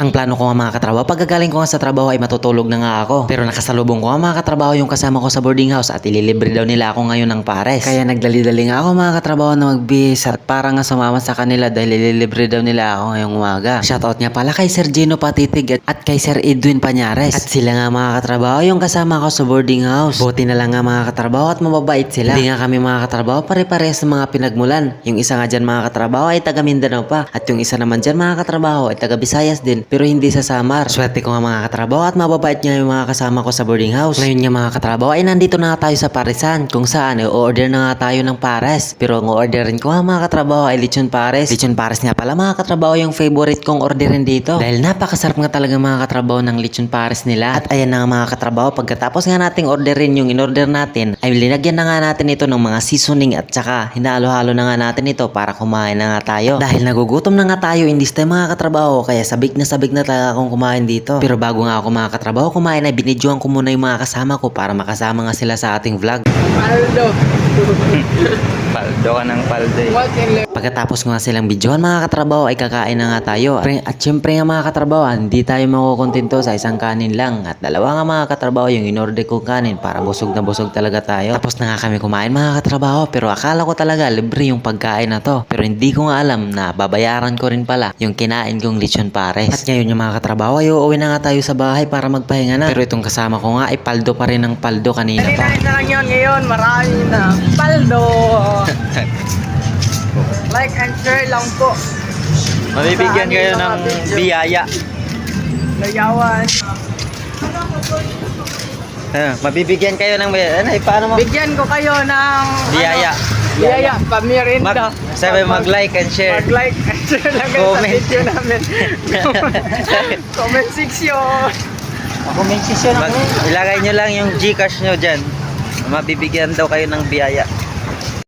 Ang plano ko nga mga katrabaho, pagkagaling ko nga sa trabaho ay matutulog na nga ako. Pero nakasalubong ko nga mga katrabaho yung kasama ko sa boarding house at ililibre daw nila ako ngayon ng pares. Kaya nagdali-dali nga ako mga katrabaho na magbihis at para nga sumama sa kanila dahil ililibre daw nila ako ngayong umaga. Shoutout nga pala kay Sir Gino Patitig at kay Sir Edwin Pañares. At sila nga mga katrabaho yung kasama ko sa boarding house. Buti na lang nga mga katrabaho at mababait sila. Hindi nga kami mga katrabaho pare-parehas ng mga pinagmulan. Yung isa nga dyan mga katrabaho ay taga Mindanao pa. At yung isa naman dyan mga katrabaho ay taga Visayas din. Pero hindi sa Samar. Swerte ko nga mga katrabaho at mababait nga yung mga kasama ko sa boarding house. Ngayon nga mga katrabaho ay nandito na nga tayo sa Parisan kung saan ay order na nga tayo ng pares. Pero ang orderin ko nga mga katrabaho ay lechon pares. Lechon pares nga pala mga katrabaho yung favorite kong orderin dito. Dahil napakasarap nga talaga mga katrabaho ng lechon pares nila. At ayan na nga mga katrabaho, pagkatapos nga nating orderin yung in-order natin ay linagyan na nga natin ito ng mga seasoning at saka hinalo-halo na nga natin ito para kumain na nga tayo. Dahil nagugutom na nga tayo in this time mga katrabaho kaya sabik na talaga akong kumain dito. Pero bago nga ako mga katrabaho kumain ay binidyoan ko muna yung mga kasama ko para makasama nga sila sa ating vlog. Paldo. Paldo ka ng paldo eh. Pagkatapos nga silang videohan mga katrabaho ay kakain na nga tayo. At syempre nga mga katrabaho, hindi tayo makukontento sa isang kanin lang. At dalawa nga mga katrabaho yung in-order kong kanin para busog na busog talaga tayo. Tapos na nga kami kumain mga katrabaho pero akala ko talaga libre yung pagkain na to. Pero hindi ko nga alam na babayaran ko rin pala yung kinain kong lechon pares. At ngayon yung mga katrabaho ay uuwi na nga tayo sa bahay para magpahinga na. Pero itong kasama ko nga ay paldo pa rin ng paldo kanina pa. Dali na lang yun ngayon. Marami na. Paldo. Like and share lang po. Mabibigyan kayo ng biyaya. Layawan. Mabibigyan kayo ng biyaya. Ano, paano mo? Bigyan ko kayo ng Biyaya. Biyaya. Pamirinda. Sabi mag-like and share. Mag-like and share lang kayo sa Comment. video namin. Comment section. Ilagay nyo lang yung Gcash nyo dyan. Mabibigyan daw kayo ng biyaya.